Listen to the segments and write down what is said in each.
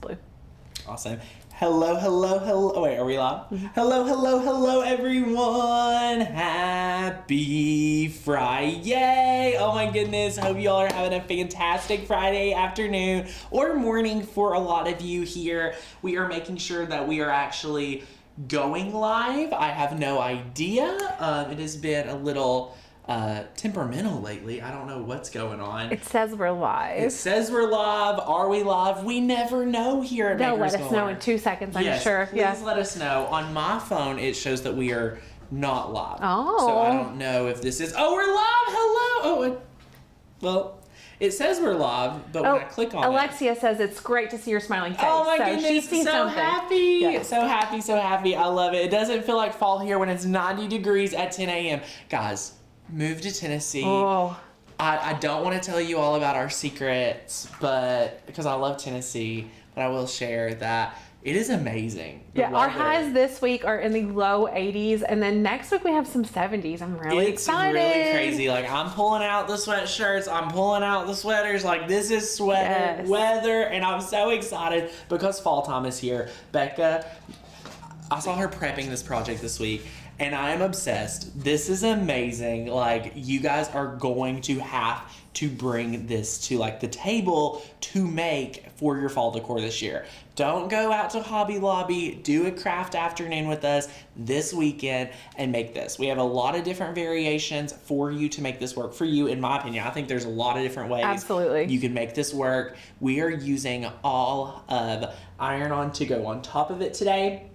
blue. Awesome. Hello, hello, hello. Oh, wait, are we live? Hello, hello, hello, everyone. Happy Friday. Oh, my goodness. Hope you all are having a fantastic Friday afternoon or morning for a lot of you here. We are making sure that we are actually going live. I have no idea. It has been a little temperamental lately. I don't know what's going on. It says we're live. It says we're live. Are we live? We never know here at They'll Maker's let us know in 2 seconds, I'm sure. Please let us know. On my phone, it shows that we are not live. Oh. So I don't know if this is... Oh, we're live! Hello! Well, it says we're live, but when I click on Alexia says it's great to see your smiling face. Oh my so goodness, she sees so something. happy. Yes. So happy, so happy. I love it. It doesn't feel like fall here when it's 90 degrees at 10 a.m. Guys, moved to Tennessee. Oh. I don't want to tell you all about our secrets, but because I love Tennessee, but I will share that it is amazing. Yeah, our highs this week are in the low 80s, and then next week we have some 70s. I'm really excited. It's really crazy. Like, I'm pulling out the sweatshirts, I'm pulling out the sweaters. Like, this is sweater weather, and I'm so excited because fall time is here. Becca, I saw her prepping this project this week, and I am obsessed. This is amazing. Like, you guys are going to have to bring this to like the table to make for your fall decor this year. Don't go out to Hobby Lobby. Do a craft afternoon with us this weekend and make this. We have a lot of different variations for you to make this work for you. In my opinion, I think there's a lot of different ways Absolutely. you can make this work. We are using all of iron-on to go on top of it today.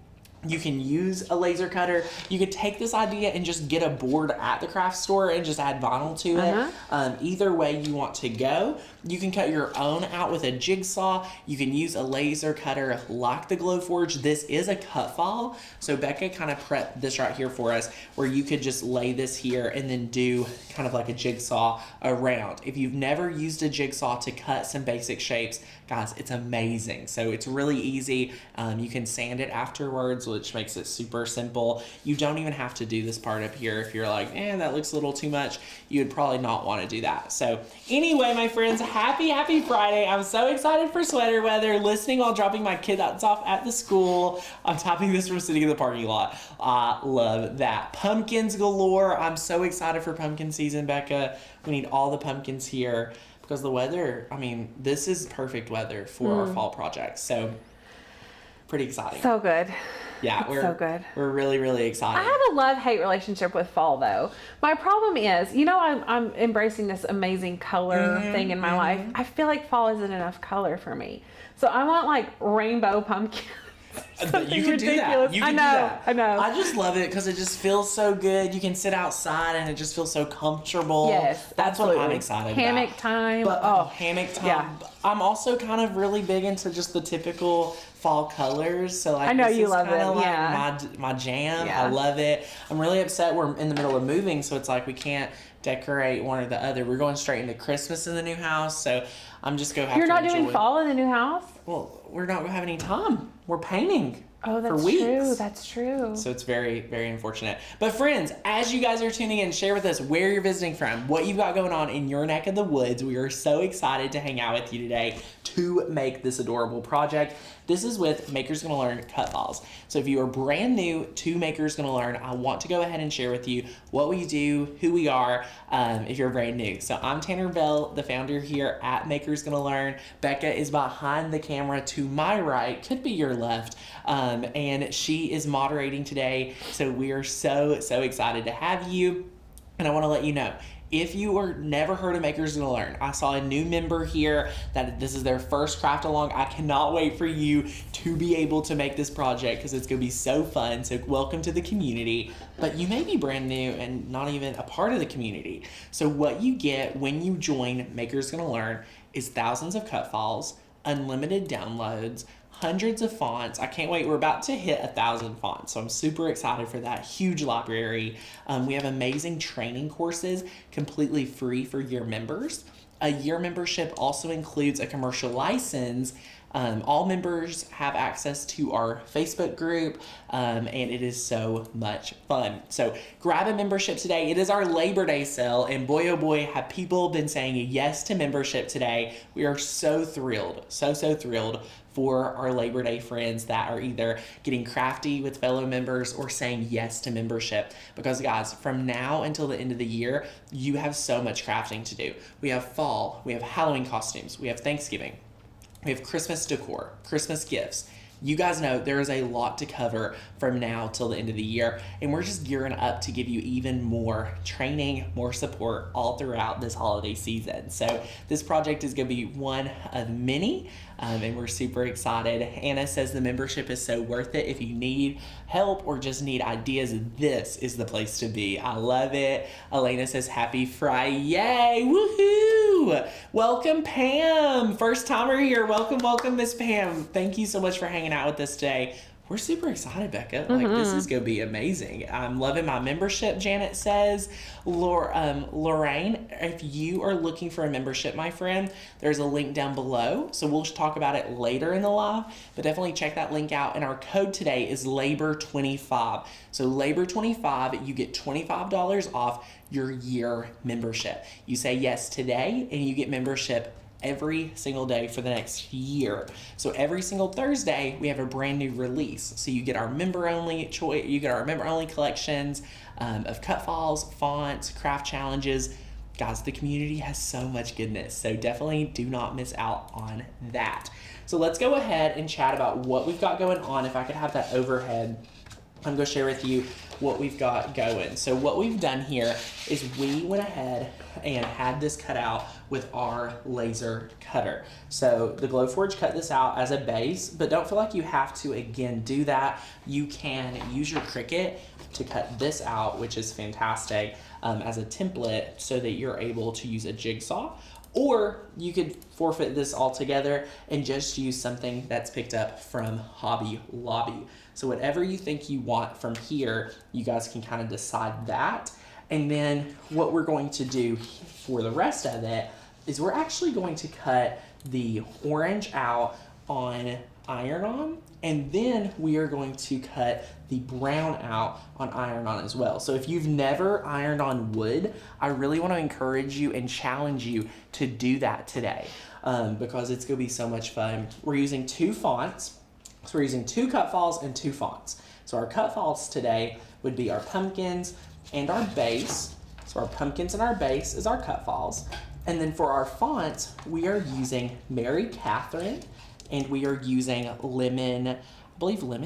You can use a laser cutter. You could take this idea and just get a board at the craft store and just add vinyl to it. Either way you want to go. You can cut your own out with a jigsaw. You can use a laser cutter like the Glowforge. This is a cut file. So Becca kind of prepped this right here for us where you could just lay this here and then do kind of like a jigsaw around. If you've never used a jigsaw to cut some basic shapes, guys, it's amazing. So it's really easy. You can sand it afterwards, which makes it super simple. You don't even have to do this part up here. If you're like, that looks a little too much, you would probably not want to do that. So anyway, my friends, happy Friday. I'm so excited for sweater weather, listening while dropping my kids off at the school. I'm typing this from sitting in the parking lot. I love that. Pumpkins galore. I'm so excited for pumpkin season, Becca. We need all the pumpkins here because the weather, I mean, this is perfect weather for our fall projects. So pretty exciting. So good. Yeah, it's so good. We're really excited. I have a love-hate relationship with fall, though. My problem is, I'm embracing this amazing color thing in my life. I feel like fall isn't enough color for me. So I want, like, rainbow pumpkins. You can do that. You can do that. I know. I just love it because it just feels so good. You can sit outside and it just feels so comfortable. Yes, that's absolutely. what I'm excited Hammock about. time. But hammock time. Yeah. I'm also kind of really big into just the typical fall colors. So like, I know this you is love kind it. of like Yeah. my jam. Yeah. I love it. I'm really upset we're in the middle of moving, so it's like we can't decorate one or the other. We're going straight into Christmas in the new house, so I'm just going to have You're to not enjoy doing fall in the new house? Well, we're not going to have any time. We're painting. Oh, that's for weeks. true. That's true. So it's very unfortunate. But friends, as you guys are tuning in, share with us where you're visiting from, what you've got going on in your neck of the woods. We are so excited to hang out with you today to make this adorable project. This is with Maker's Gonna Learn Cut Files. So if you are brand new to Maker's Gonna Learn, I want to go ahead and share with you what we do, who we are, if you're brand new. So I'm Tanner Bell, the founder here at Maker's Gonna Learn. Becca is behind the camera to my right, could be your left, and she is moderating today. So we are so excited to have you. And I want to let you know, if you are never heard of Maker's Gonna Learn, I saw a new member here that this is their first craft along. I cannot wait for you to be able to make this project because it's gonna be so fun. So welcome to the community. But you may be brand new and not even a part of the community. So what you get when you join Maker's Gonna Learn is thousands of cut files, unlimited downloads, hundreds of fonts. I can't wait. We're about to hit 1,000 fonts, so I'm super excited for that. Huge library. We have amazing training courses completely free for year members. A year membership also includes a commercial license All members have access to our Facebook group, and it is so much fun. So grab a membership today. It is our Labor Day sale, and boy, oh boy, have people been saying yes to membership today. We are so thrilled, so thrilled for our Labor Day friends that are either getting crafty with fellow members or saying yes to membership. Because guys, from now until the end of the year, you have so much crafting to do. We have fall, we have Halloween costumes, we have Thanksgiving, we have Christmas decor, Christmas gifts. You guys know there is a lot to cover from now till the end of the year, and we're just gearing up to give you even more training, more support all throughout this holiday season. So this project is going to be one of many, and we're super excited. Anna says the membership is so worth it. If you need help or just need ideas, this is the place to be. I love it. Elena says happy Friday. Woohoo! Welcome, Pam. First timer here. Welcome, Miss Pam. Thank you so much for hanging out with us today. We're super excited, Becca. Like, this is going to be amazing. I'm loving my membership, Janet says. Lorraine, if you are looking for a membership, my friend, there's a link down below. So we'll talk about it later in the live, but definitely check that link out. And our code today is LABOR25. So LABOR25, you get $25 off your year membership. You say yes today, and you get membership every single day for the next year. So every single Thursday we have a brand new release. So you get our member only collections of cut files, fonts, craft challenges. Guys, the community has so much goodness. So definitely do not miss out on that. So let's go ahead and chat about what we've got going on. If I could have that overhead, I'm going to share with you what we've got going. So what we've done here is we went ahead and had this cut out with our laser cutter. So the Glowforge cut this out as a base, but don't feel like you have to again do that. You can use your Cricut to cut this out, which is fantastic, as a template so that you're able to use a jigsaw. Or you could forfeit this altogether and just use something that's picked up from Hobby Lobby. So whatever you think you want from here, you guys can kind of decide that. And then what we're going to do for the rest of it is we're actually going to cut the orange out on iron-on, and then we are going to cut the brown out on iron-on as well. So if you've never ironed on wood, I really want to encourage you and challenge you to do that today, because it's going to be so much fun. We're using 2 fonts. So we're using 2 cut files and 2 fonts. So our cut files today would be our pumpkins and our base. So our pumpkins and our base is our cut files. And then for our fonts, we are using Mary Catherine, and we are using Lemon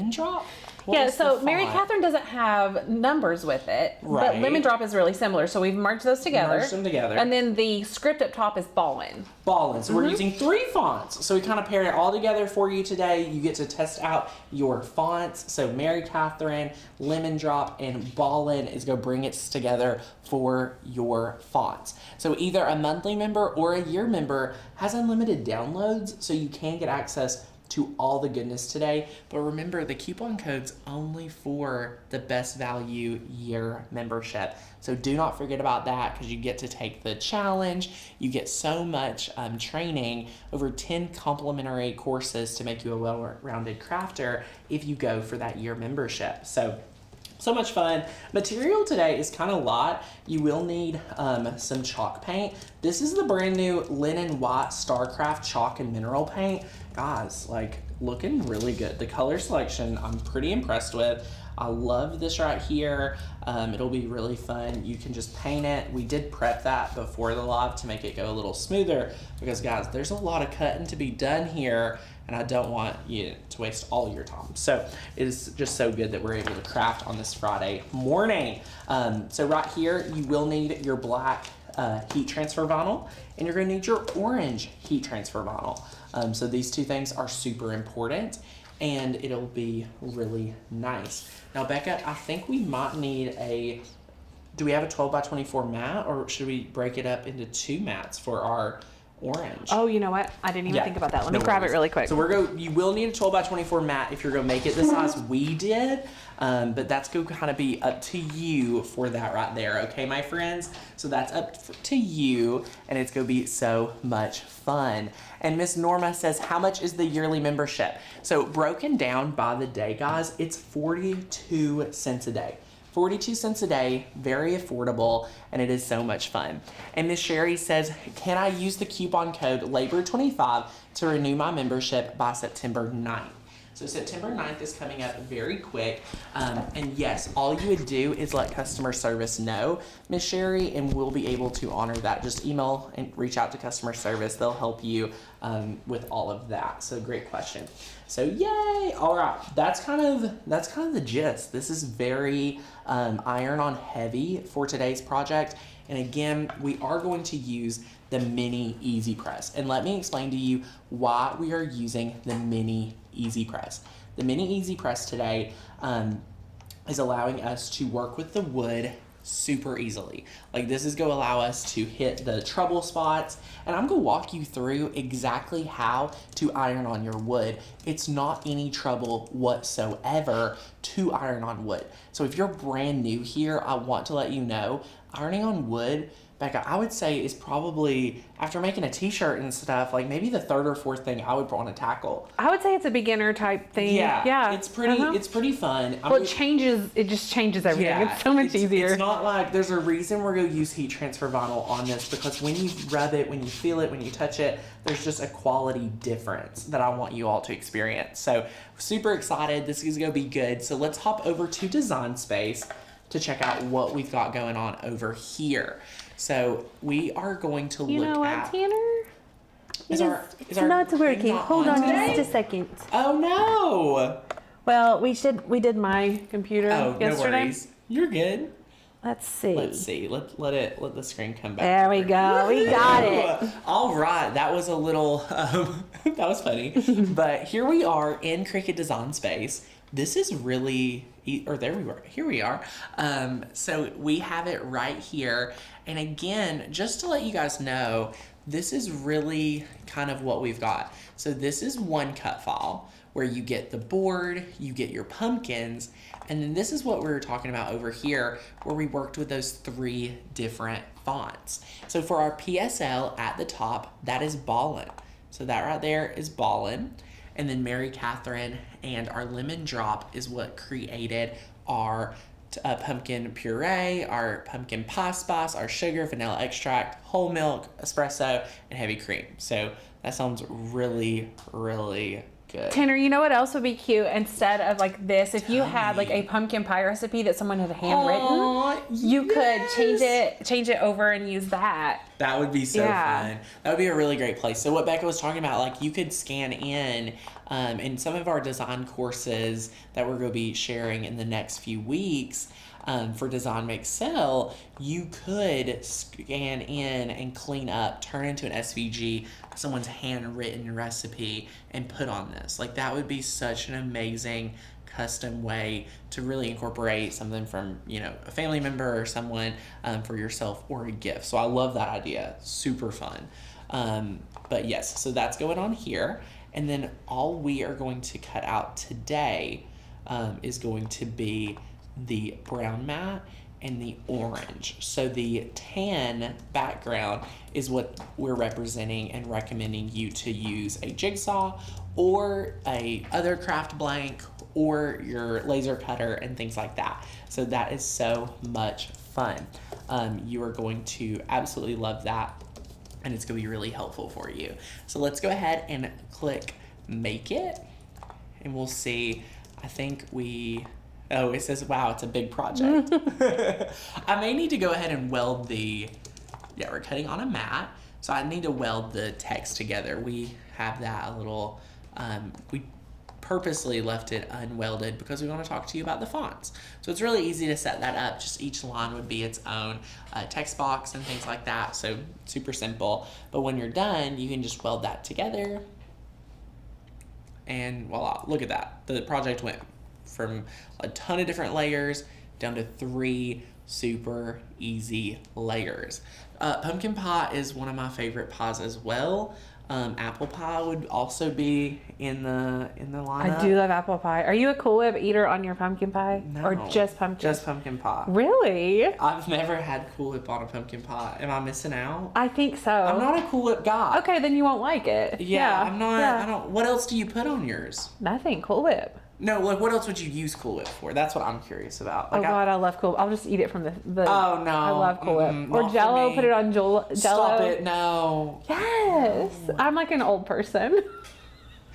Drop. Yeah, so Mary Catherine doesn't have numbers with it, but Lemon Drop is really similar. So we've merged those together. Merged them together. And then the script up top is Ballin. So we're using 3 fonts. So we kind of pair it all together for you today. You get to test out your fonts. So Mary Catherine, Lemon Drop, and Ballin is going to bring it together for your fonts. So either a monthly member or a year member has unlimited downloads, so you can get access to all the goodness today. But remember, the coupon code's only for the best value year membership. So do not forget about that, because you get to take the challenge. You get so much training, over 10 complimentary courses to make you a well-rounded crafter if you go for that year membership. So much fun. Material today is kind of a lot. You will need some chalk paint. This is the brand new Linen White Starcraft Chalk and Mineral Paint. Guys, like, looking really good. The color selection I'm pretty impressed with. I love this right here. It'll be really fun. You can just paint it. We did prep that before the live to make it go a little smoother, because guys, there's a lot of cutting to be done here, and I don't want you to waste all your time. So it is just so good that we're able to craft on this Friday morning. So right here, you will need your black heat transfer vinyl, and you're going to need your orange heat transfer vinyl. So these 2 things are super important, and it'll be really nice. Now, Becca, I think we might need do we have a 12 by 24 mat, or should we break it up into 2 mats for our orange. Oh, you know what? I didn't even think about that. Let me No grab worries. it really quick. So you will need a 12 by 24 mat if you're gonna make it the size we did, but that's gonna kind of be up to you for that right there, okay, my friends? So that's to you, and it's gonna be so much fun. And Miss Norma says, how much is the yearly membership? So broken down by the day, guys, it's 42 cents a day. 42 cents a day, very affordable, and it is so much fun. And Miss Sherry says, can I use the coupon code LABOR25 to renew my membership by September 9th? So September 9th is coming up very quick. And yes, all you would do is let customer service know, Miss Sherry, and we'll be able to honor that. Just email and reach out to customer service. They'll help you with all of that. So great question. So yay! All right, that's kind of the gist. This is very iron-on heavy for today's project. And again, we are going to use the mini EasyPress. And let me explain to you why we are using the mini EasyPress. The mini EasyPress today is allowing us to work with the wood super easily. Like, this is going to allow us to hit the trouble spots, and I'm going to walk you through exactly how to iron on your wood. It's not any trouble whatsoever to iron on wood. So if you're brand new here, I want to let you know, ironing on wood, Becca, I would say is probably, after making a t-shirt and stuff, like maybe the third or fourth thing I would want to tackle. I would say it's a beginner type thing. Yeah. It's pretty fun. Well, it just changes everything. Yeah, it's so much easier. It's not like, there's a reason we're going to use heat transfer vinyl on this, because when you rub it, when you feel it, when you touch it, there's just a quality difference that I want you all to experience. So super excited. This is going to be good. So let's hop over to Design Space to check out what we've got going on over here. So we are going to you look know what, at... Tanner? Is our not working. thing not Hold on today? just a second. Oh no! Well, we did my computer yesterday. No worries. You're good. Let's see. Let the screen come back. There we go. We got it. All right, that was a little that was funny. But here we are in Cricut Design Space. This is really, or there we were. Here we are. So we have it right here. And again, just to let you guys know, this is really kind of what we've got. So this is one cut file where you get the board, you get your pumpkins, and then this is what we were talking about over here, where we worked with those 3 different fonts. So for our PSL at the top, that is Ballin. So that right there is Ballin. And then Mary Catherine and our Lemon Drop is what created our pumpkin puree, our pumpkin pie spice, our sugar, vanilla extract, whole milk, espresso, and heavy cream. So that sounds really, really good. Tanner, you know what else would be cute instead of like this? If you had like a pumpkin pie recipe that someone had handwritten, you could change it over and use that. That would be so fun. That would be a really great place. So what Becca was talking about, like you could scan in some of our design courses that we're going to be sharing in the next few weeks. For Design Make Sell, you could scan in and clean up, turn into an SVG, someone's handwritten recipe, and put on this. Like, that would be such an amazing custom way to really incorporate something from, a family member or someone for yourself or a gift. So I love that idea. Super fun. But yes, so that's going on here. And then all we are going to cut out today is going to be the brown mat and the orange. So the tan background is what we're representing and recommending you to use a jigsaw or a other craft blank or your laser cutter and things like that. So that is so much fun. You are going to absolutely love that, and it's going to be really helpful for you. So let's go ahead and click Make It, and we'll see. I think oh, it says, wow, it's a big project. I may need to go ahead and weld we're cutting on a mat, so I need to weld the text together. We have that a little, we purposely left it unwelded because we want to talk to you about the fonts. So it's really easy to set that up. Just each line would be its own text box and things like that. So super simple. But when you're done, you can just weld that together. And voila, look at that. The project went from a ton of different layers down to 3 super easy layers. Pumpkin pie is one of my favorite pies as well. Apple pie would also be in the lineup. I do love apple pie. Are you a Cool Whip eater on your pumpkin pie? No, or just pumpkin? Just pumpkin pie. Really? I've never had Cool Whip on a pumpkin pie. Am I missing out? I think so. I'm not a Cool Whip guy. Okay, then you won't like it. Yeah, I'm not. Yeah. I don't. What else do you put on yours? Nothing. Cool Whip. No, like what else would you use Cool Whip for? That's what I'm curious about. Like, Oh God, I love Cool Whip. I'll just eat it from the. Oh no. I love Cool Whip. Or not for Jello. me. Put it on Jello. Stop it! No. Yes. No. I'm like an old person.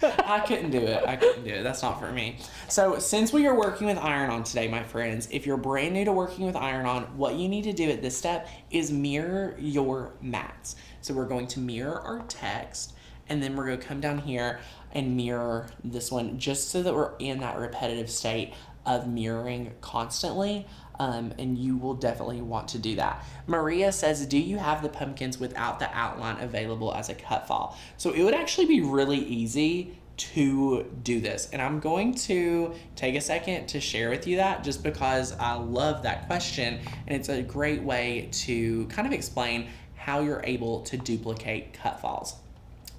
I couldn't do it. That's not for me. So since we are working with iron-on today, my friends, if you're brand new to working with iron-on, what you need to do at this step is mirror your mats. So we're going to mirror our text, and then we're going to come down here and mirror this one just so that we're in that repetitive state of mirroring constantly. And you will definitely want to do that. Maria says, do you have the pumpkins without the outline available as a cut file? So it would actually be really easy to do this. And I'm going to take a second to share with you that just because I love that question. And it's a great way to kind of explain how you're able to duplicate cut files.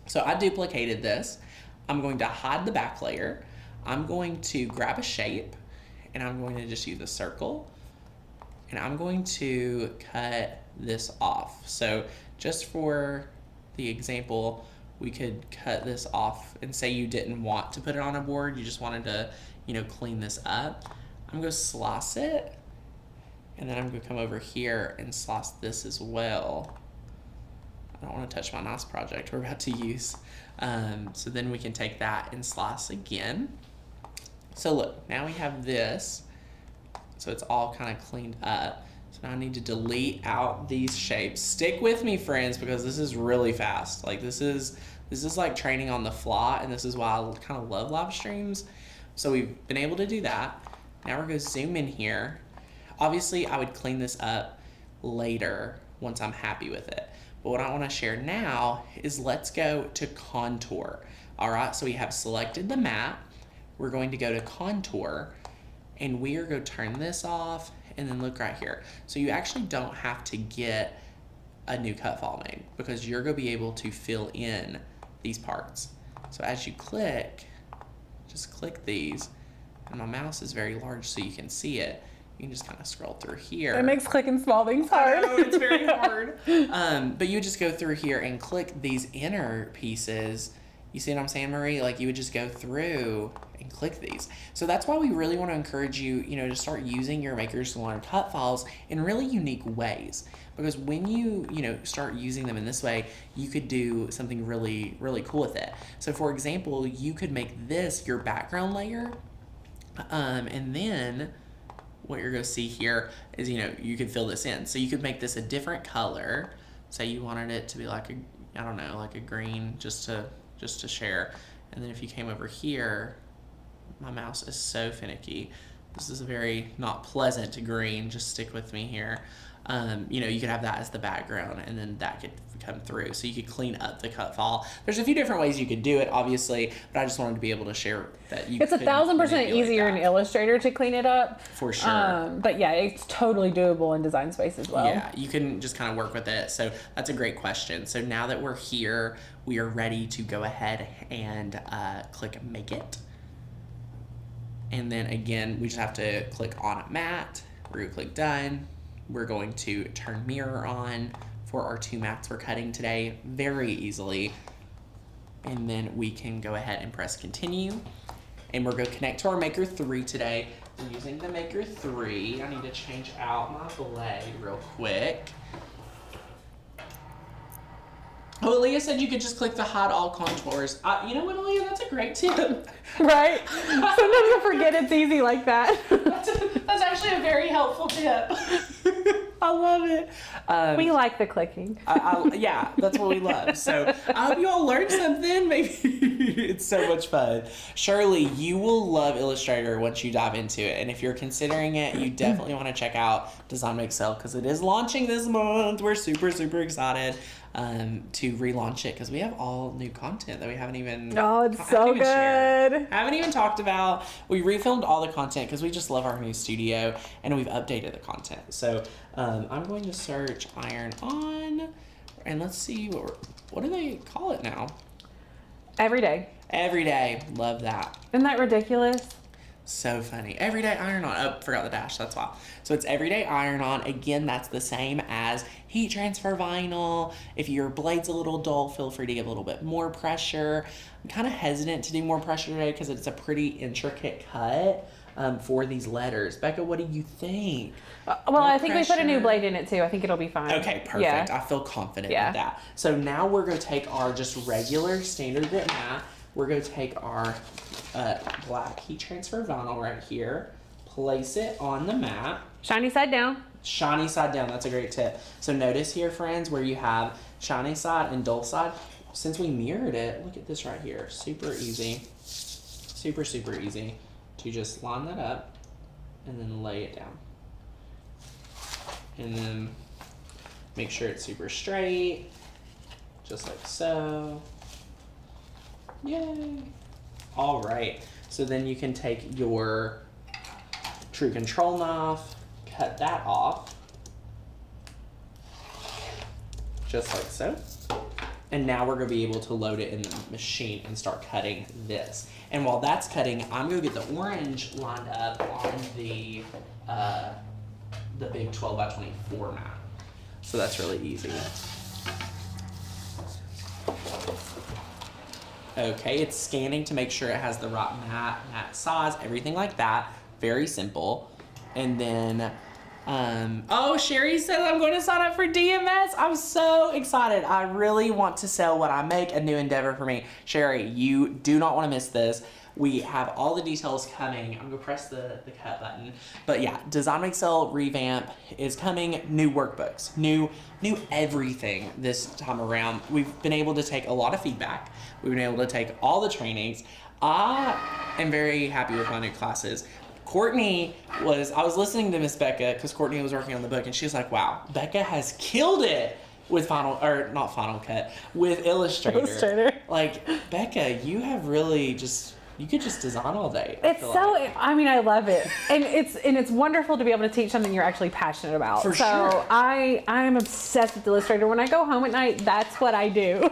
So I duplicated this. I'm going to hide the back layer. I'm going to grab a shape and I'm going to just use a circle. And I'm going to cut this off. So just for the example, we could cut this off and say you didn't want to put it on a board. You just wanted to, clean this up. I'm going to slice it. And then I'm going to come over here and slice this as well. I don't want to touch my nice project we're about to use. So then we can take that and slice again. So look, now we have this. So it's all kind of cleaned up. So now I need to delete out these shapes. Stick with me, friends, because this is really fast. Like this is like training on the fly, and this is why I kind of love live streams. So we've been able to do that. Now we're going to zoom in here. Obviously, I would clean this up later once I'm happy with it. But what I want to share now is let's go to contour. All right, so we have selected the mat. We're going to go to contour. And we are going to turn this off and then look right here. So you actually don't have to get a new cut file made because you're going to be able to fill in these parts. So as you click, just click these, and my mouse is very large so you can see it. You can just kind of scroll through here. It makes clicking small things hard. I know, it's very hard. But you just go through here and click these inner pieces. You see what I'm saying, Marie? Like you would just go through and click these. So that's why we really want to encourage you, to start using your Makers to Learn cut files in really unique ways. Because when you, start using them in this way, you could do something really, really cool with it. So for example, you could make this your background layer. And then what you're going to see here is, you could fill this in. So you could make this a different color. Say you wanted it to be like like a green just to share. And then if you came over here, my mouse is so finicky. This is a very not pleasant green. Just stick with me here. You could have that as the background and then that could come through. So you could clean up the cut file. There's a few different ways you could do it, obviously, but I just wanted to be able to share that you It's 1,000% easier in Illustrator to clean it up. For sure. But yeah, it's totally doable in Design Space as well. Yeah, you can just kind of work with it. So that's a great question. So now that we're here, we are ready to go ahead and click Make It. And then again, we just have to click on Mat. We're going to click Done. We're going to turn Mirror on for our 2 mats we're cutting today very easily. And then we can go ahead and press Continue. And we're going to connect to our Maker 3 today. We're using the Maker 3. I need to change out my blade real quick. Oh, Aaliyah said you could just click the hide all contours. You know what, Aaliyah? That's a great tip. Right? Sometimes I forget it's easy like that. That's actually a very helpful tip. I love it. We like the clicking. Yeah, that's what we love. So I hope you all learned something. Maybe it's so much fun. Shirley, you will love Illustrator once you dive into it. And if you're considering it, you definitely want to check out Design Excel because it is launching this month. We're super, super excited. to relaunch it because we have all new content that we haven't even. Oh, it's so good. Haven't even talked about. We refilmed all the content because we just love our new studio and we've updated the content. So I'm going to search iron on, and let's see what do they call it now? Every day. Every day. Love that. Isn't that ridiculous? So funny. Everyday iron on. Oh, forgot the dash. That's why. So it's everyday iron on. Again, that's the same as heat transfer vinyl. If your blade's a little dull, feel free to give a little bit more pressure. I'm kind of hesitant to do more pressure today because it's a pretty intricate cut for these letters. Becca, what do you think? Well, I think we put a new blade in it too. I think it'll be fine. Okay, perfect. Yeah. I feel confident with that. So now we're going to take our just regular standard grit mat. We're going to take our black heat transfer vinyl right here, place it on the mat. Shiny side down. Shiny side down, that's a great tip. So notice here, friends, where you have shiny side and dull side. Since we mirrored it, look at this right here. Super easy. Super, super easy to just line that up and then lay it down. And then make sure it's super straight, just like so. Yay. All right, so then you can take your true control knife, cut that off, just like so. And now we're gonna be able to load it in the machine and start cutting this. And while that's cutting, I'm gonna get the orange lined up on the big 12 by 24 mat. So that's really easy. Okay, it's scanning to make sure it has the right mat size, everything like that. Very simple. And then, oh, Sherry said I'm going to sign up for DMS. I'm so excited. I really want to sell what I make, a new endeavor for me. Sherry, you do not want to miss this. We have all the details coming. I'm gonna press the cut button. But yeah, Design Make Sell revamp is coming. New workbooks, new everything this time around. We've been able to take a lot of feedback. We've been able to take all the trainings. I am very happy with my new classes. I was listening to Miss Becca because Courtney was working on the book and she was like, wow, Becca has killed it with not Final Cut, with Illustrator. Like, Becca, you have really you could just design all day. I love it. And it's wonderful to be able to teach something you're actually passionate about. For sure. I am obsessed with Illustrator. When I go home at night, that's what I do.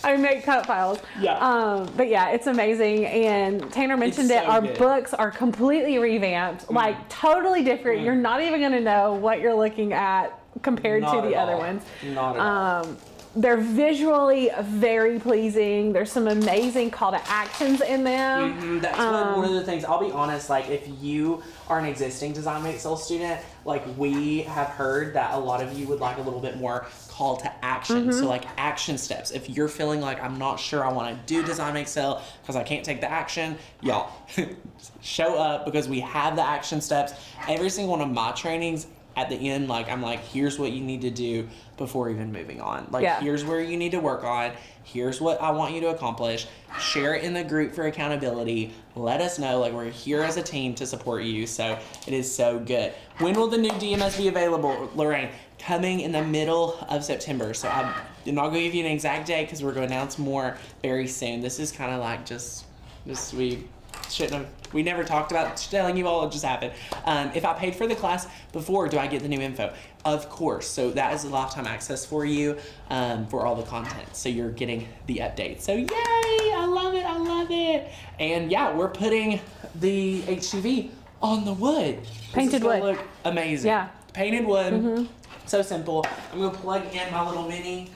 I make cut files. Yeah. But yeah, it's amazing. And Tanner mentioned it. Our books are completely revamped, like totally different. You're not even going to know what you're looking at compared to the other ones. Not at all. They're visually very pleasing. There's some amazing call to actions in them. Mm-hmm. That's one of the things. I'll be honest, like if you are an existing Design Make Sell student, like we have heard that a lot of you would like a little bit more call to action. Mm-hmm. So like action steps. If you're feeling like I'm not sure I want to do Design Make Sell because I can't take the action, y'all show up because we have the action steps. Every single one of my trainings at the end, like I'm like, here's what you need to do before even moving on. Like, here's where you need to work on. Here's what I want you to accomplish. Share it in the group for accountability. Let us know. Like, we're here as a team to support you. So it is so good. When will the new DMS be available, Lorraine? Coming in the middle of September. So I'm not going to give you an exact date because we're going to announce more very soon. This is kind of like just we never talked about telling you all, it just happened. If I paid for the class before, do I get the new info? Of course. So that is a lifetime access for you for all the content. So you're getting the updates. So yay, I love it. And yeah, we're putting the HTV on the wood. Painted wood. Look amazing. Yeah. Painted wood. Mm-hmm. So simple. I'm going to plug in my little mini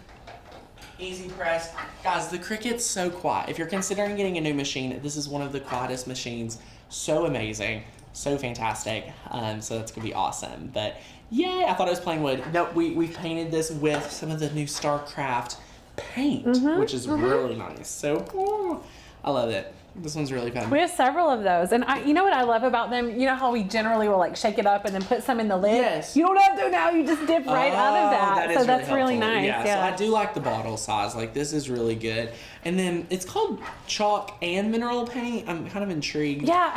EasyPress. Guys, the Cricut's so quiet. If you're considering getting a new machine, this is one of the quietest machines. So amazing. So fantastic. So that's going to be awesome. But yay, I thought I was plain wood. No, we've painted this with some of the new StarCraft paint, which is really nice. So I love it. This one's really fun. We have several of those. And you know what I love about them? You know how we generally will like shake it up and then put some in the lid? Yes. You don't have to now. You just dip right out of that. So that's really nice. Yeah, so I do like the bottle size. Like this is really good. And then it's called chalk and mineral paint. I'm kind of intrigued. Yeah,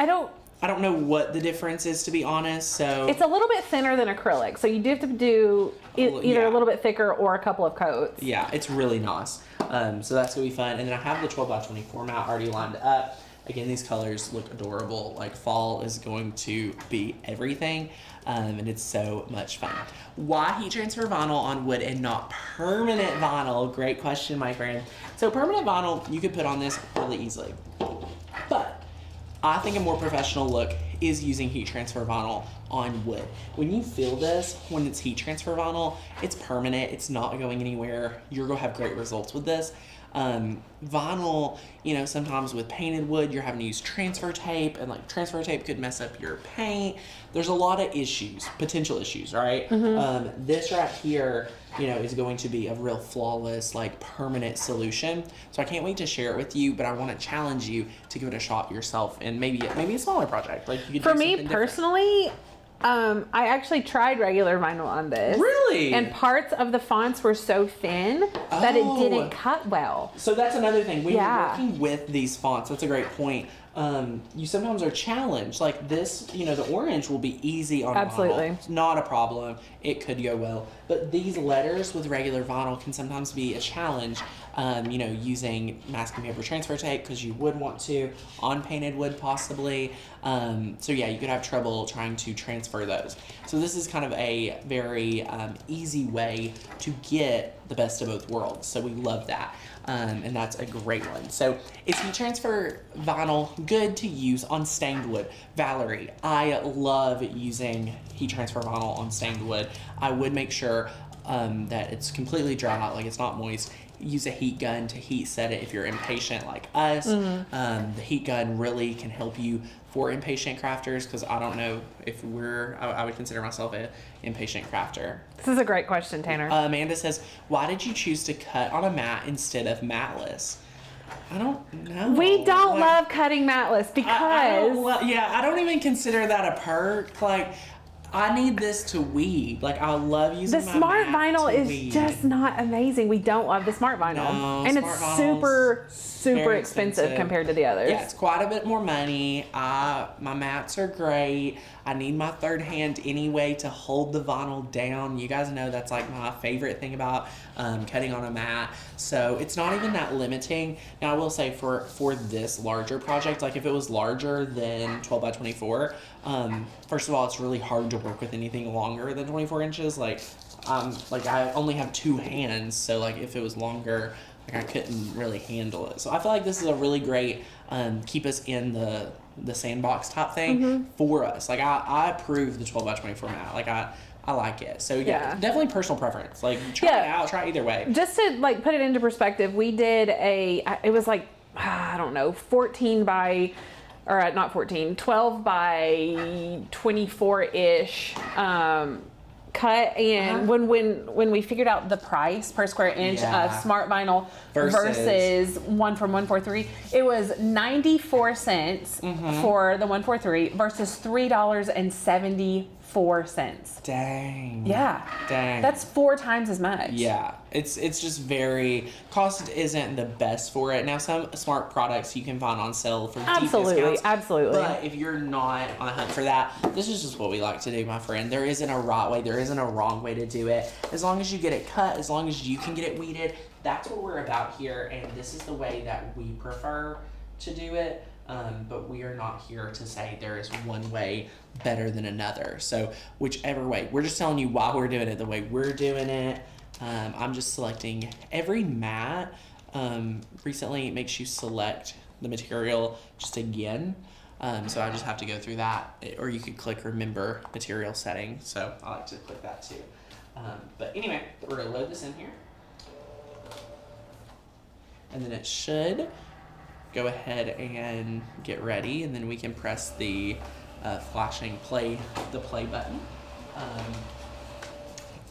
I don't know what the difference is, to be honest. So it's a little bit thinner than acrylic, so you do have to do either a little bit thicker or a couple of coats. Yeah, it's really nice. So that's gonna be fun. And then I have the 12x24 mat already lined up. Again, these colors look adorable. Like, fall is going to be everything, and it's so much fun. Why heat transfer vinyl on wood and not permanent vinyl? Great question, my friend. So permanent vinyl, you could put on this really easily. But I think a more professional look is using heat transfer vinyl on wood. When you feel this, when it's heat transfer vinyl, it's permanent, it's not going anywhere. You're gonna have great results with this. Vinyl, you know, sometimes with painted wood, you're having to use transfer tape, and like transfer tape could mess up your paint. There's a lot of issues, potential issues, right? This right here, you know, is going to be a real flawless, like permanent solution. So I can't wait to share it with you, but I want to challenge you to give it a shot yourself, and maybe a smaller project. Like, you could For do me something personally, I actually tried regular vinyl on this. Really? And parts of the fonts were so thin that it didn't cut well. So that's another thing. When you're working with these fonts, that's a great point. You sometimes are challenged. Like this, you know, the orange will be easy on vinyl. It's not a problem. It could go well. But these letters with regular vinyl can sometimes be a challenge, you know, using masking paper transfer tape, because you would want to, on painted wood possibly. So yeah, you could have trouble trying to transfer those. So this is kind of a very easy way to get the best of both worlds. So we love that. And that's a great one. So is heat transfer vinyl good to use on stained wood? Valerie, I love using heat transfer vinyl on stained wood. I would make sure that it's completely dry, like it's not moist. Use a heat gun to heat set it if you're impatient like us. The heat gun really can help you for impatient crafters, because I don't know if I would consider myself an impatient crafter. This is a great question, Tanner. Amanda says, why did you choose to cut on a mat instead of matless? I don't know. We don't love cutting matless because... I don't even consider that a perk. Like, I need this to weed. Like, I love using the smart vinyl is just not amazing. We don't love the smart vinyl. No, and it's super expensive compared to the others. Yeah, it's quite a bit more money. My mats are great. I need my third hand anyway to hold the vinyl down. You guys know that's like my favorite thing about cutting on a mat. So it's not even that limiting. Now I will say for this larger project, like if it was larger than 12x24, first of all, it's really hard to work with anything longer than 24 inches. Like I only have two hands, so like if it was longer, like I couldn't really handle it. So I feel like this is a really great keep us in the sandbox type thing for us. Like I approve the 12x24 mat. Like I like it. So yeah, definitely personal preference. Like try it out, try either way. Just to like put it into perspective, we did it was like, I don't know, 12 by 24-ish cut, and when we figured out the price per square inch of smart vinyl versus one from 143, it was 94 cents for the 143 versus $3.74. Dang. Yeah. Dang. That's 4 times as much. Yeah. It's just very, cost isn't the best for it. Now some smart products you can find on sale for deep discounts. Absolutely. But if you're not on a hunt for that, this is just what we like to do, my friend. There isn't a right way, there isn't a wrong way to do it. As long as you get it cut, as long as you can get it weeded, that's what we're about here, and this is the way that we prefer to do it. But we are not here to say there is one way better than another. So whichever way, we're just telling you why we're doing it the way we're doing it. I'm just selecting every mat. Recently it makes you select the material just again. So I just have to go through that, or you could click remember material setting. So I like to click that too. But anyway, we're gonna load this in here. And then it should go ahead and get ready, and then we can press the flashing play button.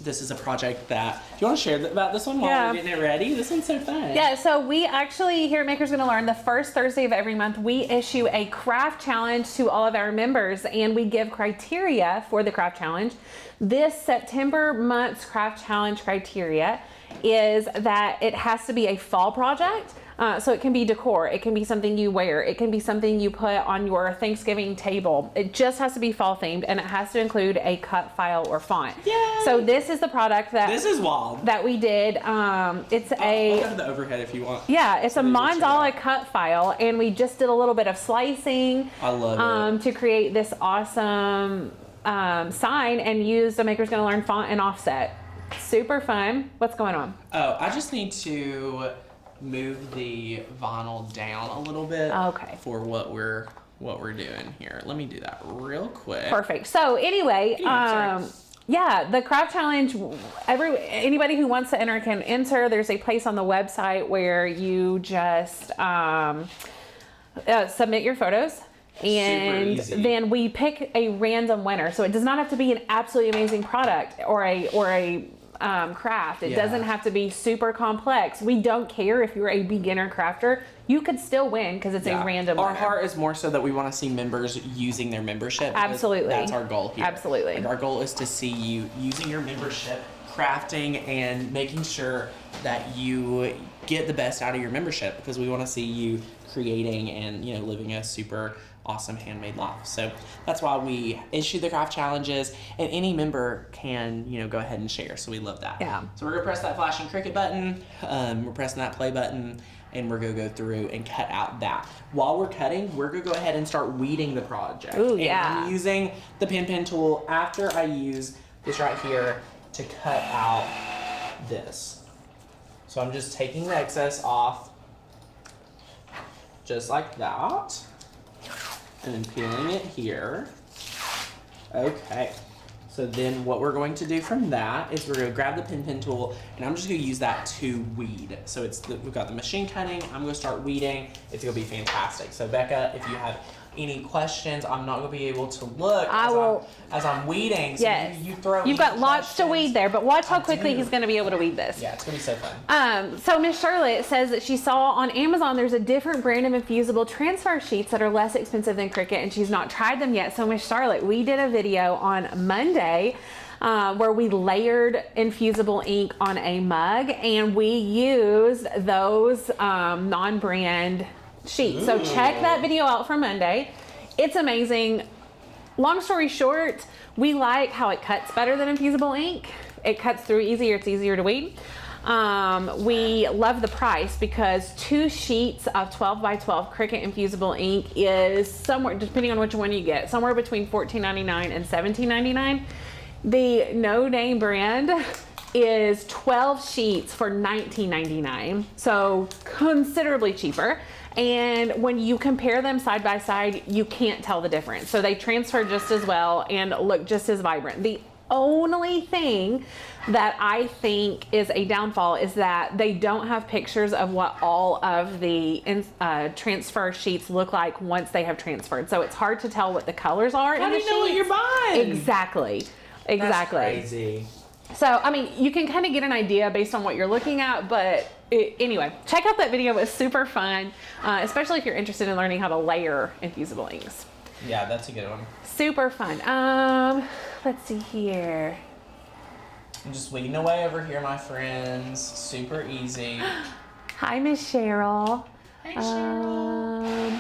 This is a project that, do you want to share about this one while we're getting it ready? This one's so fun. Yeah, so we actually, here at Maker's Gonna Learn, the first Thursday of every month, we issue a craft challenge to all of our members, and we give criteria for the craft challenge. This September month's craft challenge criteria is that it has to be a fall project. So it can be decor, it can be something you wear, it can be something you put on your Thanksgiving table. It just has to be fall themed, and it has to include a cut file or font. Yay! So this is the product that this is wild that we did. It's I'll have the overhead if you want. Yeah, it's a mandala cut file, and we just did a little bit of slicing. I love it. To create this awesome sign, and use the Maker's Gonna Learn font and offset. Super fun. What's going on? Oh, I just need to move the vinyl down a little bit. Okay. For what we're doing here. Let me do that real quick. Perfect. So anyway, sorry. yeah, the craft challenge, anybody who wants to enter can enter. There's a place on the website where you just submit your photos. And then we pick a random winner. So it does not have to be an absolutely amazing product or a craft. It doesn't have to be super complex. We don't care if you're a beginner crafter. You could still win because it's a random Our winner. heart is more so that we want to see members using their membership. Absolutely. That's our goal here. Absolutely. Like, our goal is to see you using your membership, crafting, and making sure that you get the best out of your membership, because we want to see you creating and living a super awesome handmade life. So that's why we issue the craft challenges, and any member can go ahead and share. So we love that. Yeah. So we're gonna press that flashing Cricut button. We're pressing that play button, and we're gonna go through and cut out that. While we're cutting, we're gonna go ahead and start weeding the project. Ooh, and yeah. I'm using the pen tool after I use this right here to cut out this. So I'm just taking the excess off, just like that. And then peeling it here. Okay. So then what we're going to do from that is we're going to grab the pen tool, and I'm just going to use that to weed. So we've got the machine cutting. I'm going to start weeding. It's going to be fantastic. So Becca, if you have any questions, I'm not going to be able to look as I'm weeding. So yes. You've got lots to weed there, but watch how quickly he's going to be able to weed this. Yeah, it's going to be so fun. So Miss Charlotte says that she saw on Amazon there's a different brand of infusible transfer sheets that are less expensive than Cricut, and she's not tried them yet. So Miss Charlotte, we did a video on Monday where we layered infusible ink on a mug, and we used those non-brand sheets. So check that video out from Monday. It's amazing. Long story short, we like how it cuts better than infusible ink. It cuts through easier. It's easier to weed. We love the price because 2 sheets of 12 by 12 Cricut infusible ink is somewhere, depending on which one you get, somewhere between $14.99 and $17.99. The no name brand is 12 sheets for $19.99, so considerably cheaper. And when you compare them side by side, you can't tell the difference. So they transfer just as well and look just as vibrant. The only thing that I think is a downfall is that they don't have pictures of what all of the transfer sheets look like once they have transferred. So it's hard to tell what the colors are. How do you know what you're buying? Exactly. That's crazy. So, I mean, you can kind of get an idea based on what you're looking at, but anyway, check out that video. It was super fun, especially if you're interested in learning how to layer infusible inks. Yeah, that's a good one. Super fun. Let's see here. I'm just weeding away over here, my friends. Super easy. Hi, Miss Cheryl. Hey, Cheryl.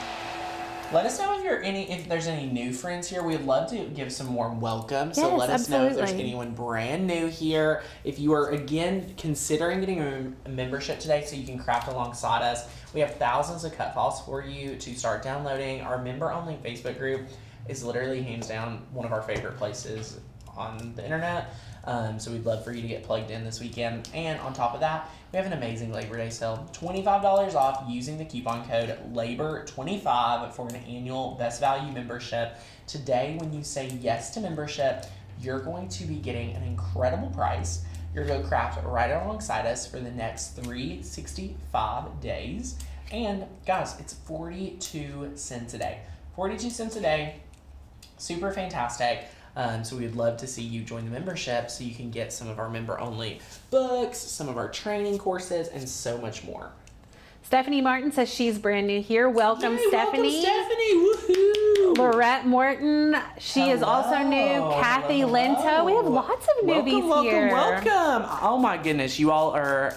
Let us know if there's any new friends here. We'd love to give some warm welcome. So Yes, let us know if there's absolutely. anyone brand new here. If you are, again, considering getting a membership today so you can craft alongside us, we have thousands of cut files for you to start downloading. Our member-only Facebook group is literally hands down one of our favorite places on the internet. So we'd love for you to get plugged in this weekend. And on top of that, we have an amazing Labor Day sale. $25 off using the coupon code LABOR25 for an annual Best Value membership. Today, when you say yes to membership, you're going to be getting an incredible price. You're going to craft right alongside us for the next 365 days. And guys, it's 42 cents a day. 42 cents a day. Super fantastic. So we'd love to see you join the membership so you can get some of our member-only books, some of our training courses, and so much more. Stephanie Martin says she's brand new here. Welcome, Yay, Stephanie. Welcome, Stephanie. Woohoo! Lorette Morton. She is also new. Kathy Lento. We have lots of newbies here. Welcome. Oh my goodness, you all are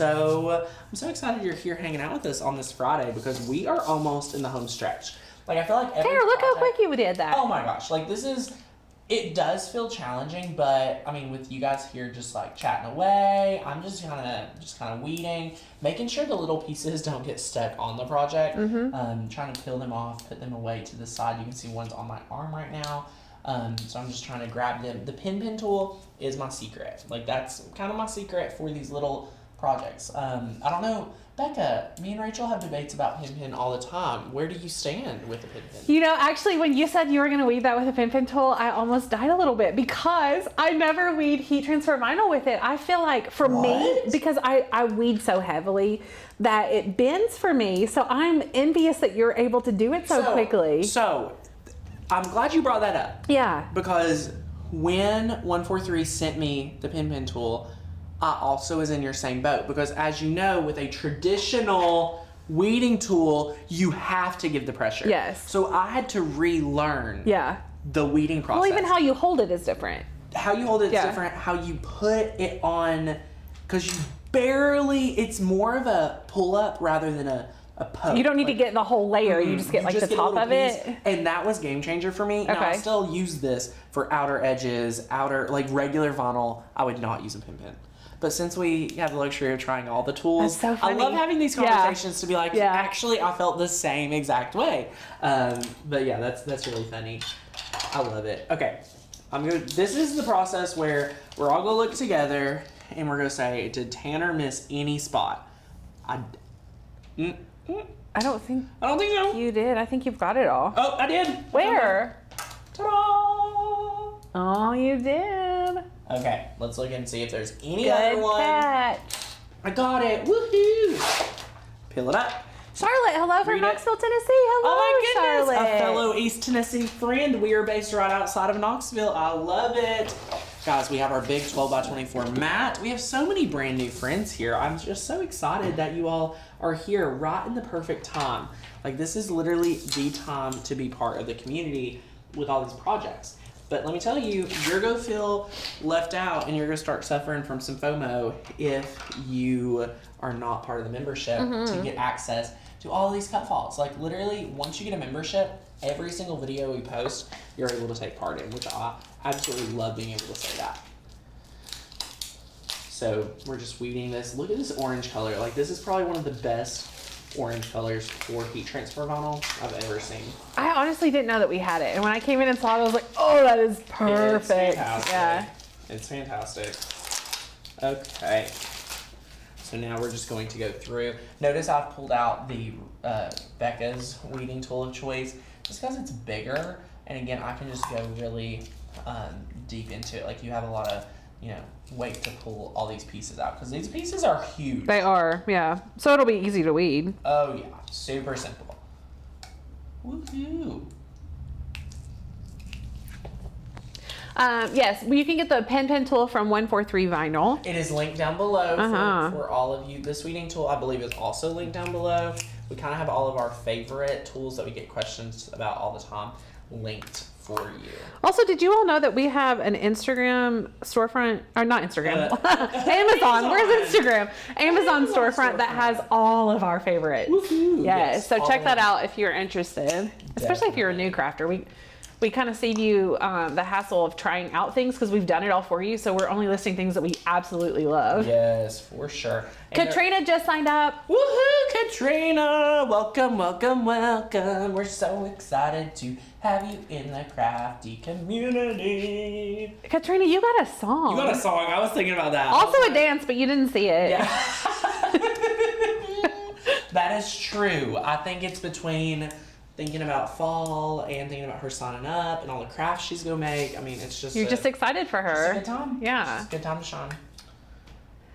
I'm so excited you're here hanging out with us on this Friday because we are almost in the home stretch. Like I feel like Taylor, look how quick you did that. Oh my gosh, like it does feel challenging, but I mean, with you guys here just like chatting away, I'm just kind of weeding, making sure the little pieces don't get stuck on the project. Trying to peel them off, put them away to the side. You can see one's on my arm right now. So I'm just trying to grab them. The pin tool is my secret. Like that's kind of my secret for these little projects. I don't know, Becca, me and Rachel have debates about pin all the time. Where do you stand with the pin? You know, actually, when you said you were going to weed that with a pin tool, I almost died a little bit because I never weed heat transfer vinyl with it. I feel like for me, because I weed so heavily that it bends for me. So I'm envious that you're able to do it so quickly. So I'm glad you brought that up. Yeah. Because when 143 sent me the pin tool, I also was in your same boat because as you know, with a traditional weeding tool, you have to give the pressure. Yes. So I had to relearn the weeding process. Well, even how you hold it is different. How you hold it is different. How you put it on, because it's more of a pull up rather than a poke. You don't need to get the whole layer. You just get like the top of it. And that was game changer for me. Now I still use this for outer edges, like regular vinyl. I would not use a pin. But since we have the luxury of trying all the tools, so I love having these conversations to be like, Yeah. actually, I felt the same exact way. But yeah, that's really funny. I love it. Okay, this is the process where we're all gonna look together and we're gonna say, did Tanner miss any spot? I don't think so. you did. I think you've got it all. Oh, I did. Where? Ta-da! Oh, you did. Okay, let's look and see if there's any other one. Catch. I got it. Woohoo! Peel it up. Charlotte, hello from Read it. Knoxville, Tennessee. Hello, Oh my goodness! Charlotte. A fellow East Tennessee friend. We are based right outside of Knoxville. I love it. Guys, we have our big 12x24 mat. We have so many brand new friends here. I'm just so excited that you all are here right in the perfect time. Like this is literally the time to be part of the community with all these projects. But let me tell you, you're going to feel left out and you're going to start suffering from some FOMO if you are not part of the membership to get access to all these cut files. Like literally, once you get a membership, every single video we post, you're able to take part in, which I absolutely love being able to say that. So we're just weeding this. Look at this orange color. Like this is probably one of the best orange colors for heat transfer vinyl I've ever seen. I honestly didn't know that we had it. And when I came in and saw it, I was like, oh, that is perfect. It's fantastic. Yeah. It's fantastic. Okay. So now we're just going to go through. Notice I've pulled out the Becca's weeding tool of choice just because it's bigger. And again, I can just go really deep into it. Like you have a lot of, weight to pull all these pieces out because these pieces are huge. They are, yeah. So it'll be easy to weed. Oh yeah, super simple. Woohoo! Yes, you can get the pen tool from 143 Vinyl. It is linked down below for all of you. This weeding tool, I believe, is also linked down below. We kind of have all of our favorite tools that we get questions about all the time linked for you. Also, did you all know that we have an Instagram storefront, or not Instagram, Amazon. Where's Instagram? Amazon storefront that has all of our favorites. Woohoo! Yes, so check that out if you're interested, especially if you're a new crafter. We kind of save you the hassle of trying out things because we've done it all for you. So we're only listing things that we absolutely love. Yes, for sure. And Katrina just signed up. Woohoo, Katrina! Welcome, welcome, welcome. We're so excited to have you in the crafty community. Katrina, you got a song. You got a song. I was thinking about that. Also a dance, but you didn't see it. Yeah. That is true. I think it's between thinking about fall and thinking about her signing up and all the crafts she's gonna make. I mean, it's just You're just excited for her. It's a good time. Yeah. It's a good time to shine.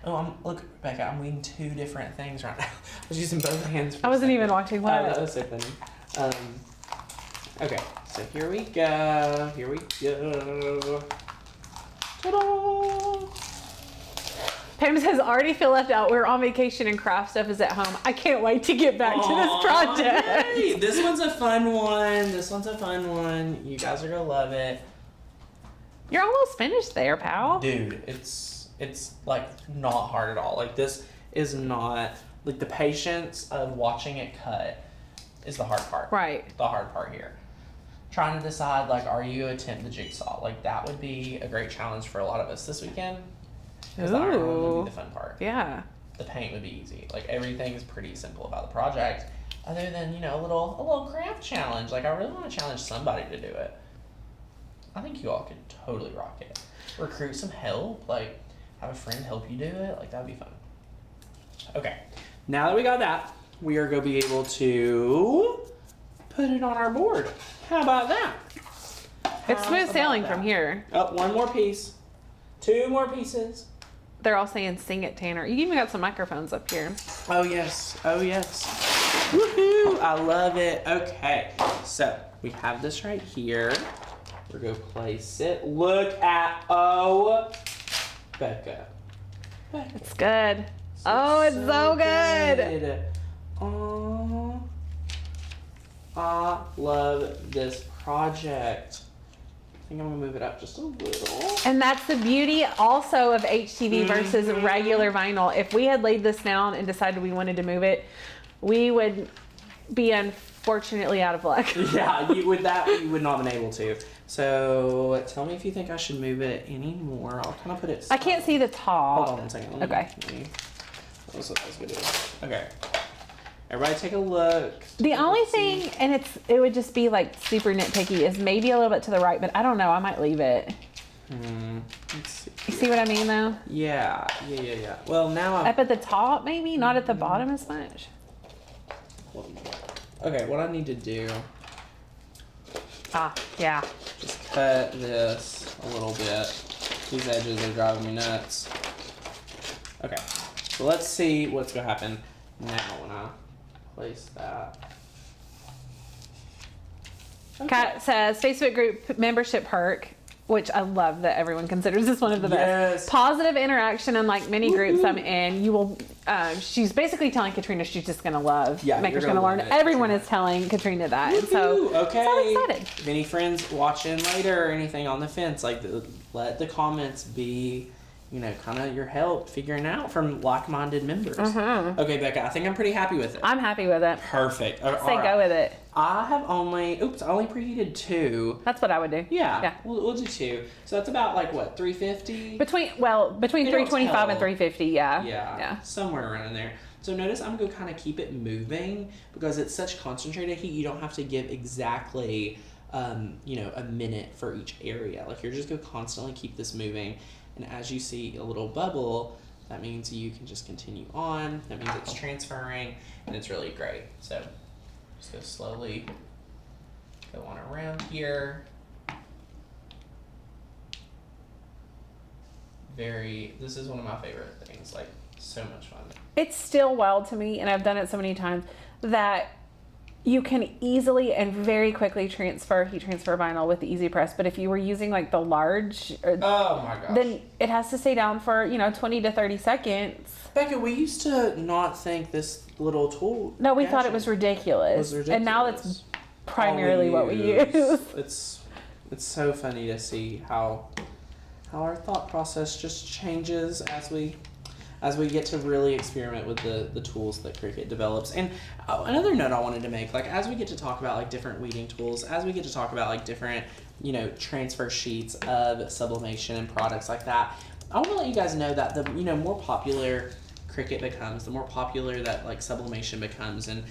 Oh, look, Becca, I'm weeding two different things right now. I was using both hands. I wasn't even watching what. That was so funny. Okay, so here we go. Here we go. Ta-da! Pam says, already feel left out. We're on vacation and craft stuff is at home. I can't wait to get back to this project. Yay. This one's a fun one. You guys are gonna love it. You're almost finished there, pal. Dude, it's like not hard at all. Like this is not, like the patience of watching it cut is the hard part. Right. The hard part here. Trying to decide, like, are you gonna attempt the jigsaw? Like that would be a great challenge for a lot of us this weekend. Because the iron one would be the fun part. Yeah. The paint would be easy. Like everything is pretty simple about the project, other than, you know, a little craft challenge. Like I really want to challenge somebody to do it. I think you all could totally rock it. Recruit some help. Like have a friend help you do it. Like that'd be fun. Okay. Now that we got that, we are gonna be able to put it on our board. How about that? It's smooth sailing from here. Oh, one more piece. 2 more pieces. They're all saying sing it, Tanner. You even got some microphones up here. Oh yes. Woohoo! I love it. Okay, so we have this right here. We're gonna place it. Look at Becca. It's good. Oh, it's so good. Oh, I love this project. I think I'm gonna move it up just a little. And that's the beauty also of HTV versus regular vinyl. If we had laid this down and decided we wanted to move it, we would be unfortunately out of luck. Yeah, you would not have been able to. So tell me if you think I should move it anymore. I'll kind of put it. I can't see the top. Hold on 1 second. Okay. That's what I was gonna do. Okay. Everybody take a look. The only thing, and it would just be like super nitpicky, is maybe a little bit to the right, but I don't know. I might leave it. Let's see. You see what I mean, though? Yeah. Well, now I'm... Up at the top, maybe? Not at the bottom as much? Okay, what I need to do... Yeah. Just cut this a little bit. These edges are driving me nuts. Okay, so let's see what's going to happen now when I place that. Okay. Kat says, Facebook group membership perk, which I love that everyone considers this one of the best. Yes. Positive interaction, unlike many groups I'm in. You will, she's basically telling Katrina she's just going to love. Yeah, Maker's going to learn. Everyone is telling Katrina that. And so, okay. so excited. If any friends watching later or anything on the fence, like let the comments be, you know, kind of your help figuring out from like-minded members. Okay, Becca, I think I'm pretty happy with it. I'm happy with it. Perfect. Say go with it. I only preheated 2. That's what I would do. Yeah. We'll do 2. So that's about like what, 350? Between 325 and 350, Yeah. Somewhere around in there. So notice I'm going to kind of keep it moving because it's such concentrated heat. You don't have to give exactly, you know, a minute for each area. Like you're just going to constantly keep this moving. And as you see a little bubble, that means you can just continue on. That means it's transferring, and it's really great. So just go slowly, go on around here. This is one of my favorite things, like so much fun. It's still wild to me, and I've done it so many times, that you can easily and very quickly heat transfer vinyl with the EasyPress. But if you were using like the large, oh my gosh, then it has to stay down for 20 to 30 seconds. Becca, we used to not think this little tool. No, we thought it was ridiculous. And now that's primarily what we use. It's so funny to see how our thought process just changes as we get to really experiment with the tools that Cricut develops. And another note I wanted to make, like as we get to talk about like different weeding tools, as we get to talk about like different, transfer sheets of sublimation and products like that, I want to let you guys know that the, more popular Cricut becomes, the more popular that like sublimation becomes and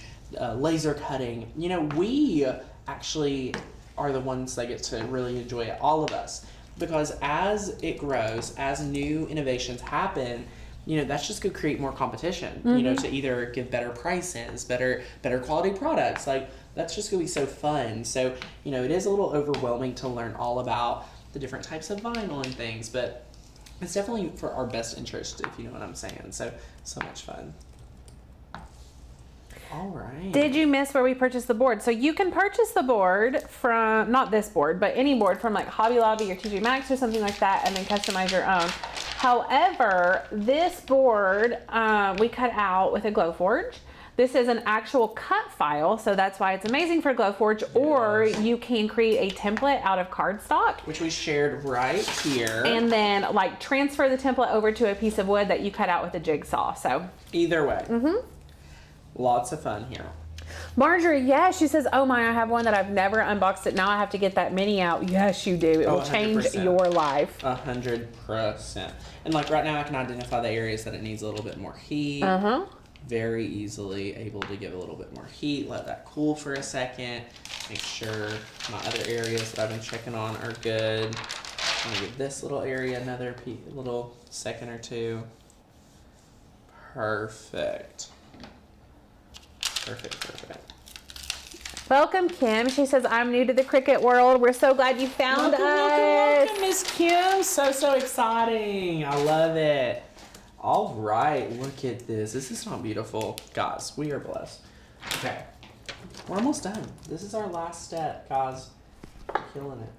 laser cutting, we actually are the ones that get to really enjoy it, all of us. Because as it grows, as new innovations happen, that's just going to create more competition, to either give better prices, better quality products. Like, that's just going to be so fun. So, it is a little overwhelming to learn all about the different types of vinyl and things, but it's definitely for our best interest, if you know what I'm saying. So much fun. All right. Did you miss where we purchased the board? So you can purchase the board from, not this board, but any board from like Hobby Lobby or TJ Maxx or something like that, and then customize your own. However, this board we cut out with a Glowforge. This is an actual cut file, so that's why it's amazing for Glowforge. Or you can create a template out of cardstock, which we shared right here, and then like transfer the template over to a piece of wood that you cut out with a jigsaw. So either way, lots of fun here. Marjorie, yes, she says, oh my, I have one that I've never unboxed it. Now I have to get that mini out. Yes, you do. It will change 100%. your life. 100%. And like right now I can identify the areas that it needs a little bit more heat. Very easily able to give a little bit more heat. Let that cool for a second. Make sure my other areas that I've been checking on are good. I'm gonna give this little area another little second or two. Perfect. Perfect. Welcome, Kim. She says, I'm new to the Cricut world. We're so glad you found us. Welcome, Miss Kim. So exciting. I love it. All right, look at this. This is not beautiful. Guys, we are blessed. Okay, we're almost done. This is our last step, guys. We're killing it.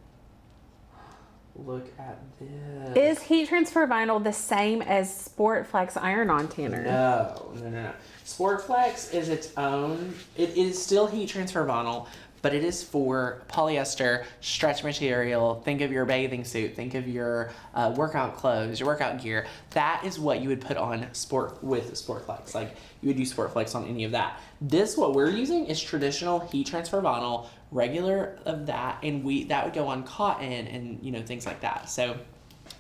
Look at this. Is heat transfer vinyl the same as Sport Flex iron-on tanner? No. Sport Flex is its own. It is still heat transfer vinyl, but it is for polyester stretch material. Think of your bathing suit. Think of your workout clothes, your workout gear. That is what you would put on Sport Flex. Like you would use Sport Flex on any of that. This, what we're using, is traditional heat transfer vinyl, regular of that, and that would go on cotton and things like that. So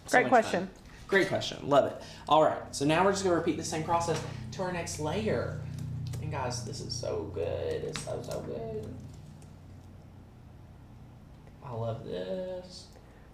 great question. Great question. Love it. All right. So now we're just gonna repeat the same process to our next layer. And guys, this is so good. It's so good. I love this.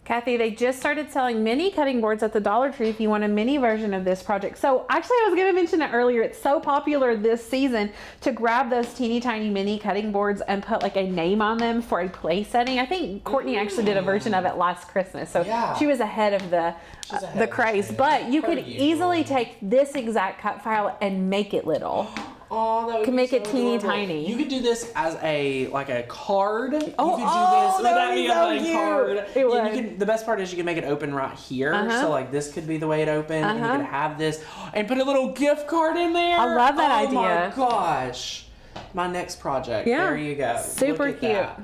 Kathy, they just started selling mini cutting boards at the Dollar Tree if you want a mini version of this project. So actually I was going to mention it earlier. It's so popular this season to grab those teeny tiny mini cutting boards and put like a name on them for a place setting. I think Courtney actually did a version of it last Christmas. So she was ahead of the craze. But you could easily take this exact cut file and make it little. Oh, that would can be make so it teeny adorable. tiny. You could do this as a card. You could do this. that would be so a cute. card. It would. And you can, the best part is you can make it open right here. So like this could be the way it opened, and you could have this and put a little gift card in there. I love that idea. Oh my gosh, my next project. Yeah. There you go. Super Look at cute. that.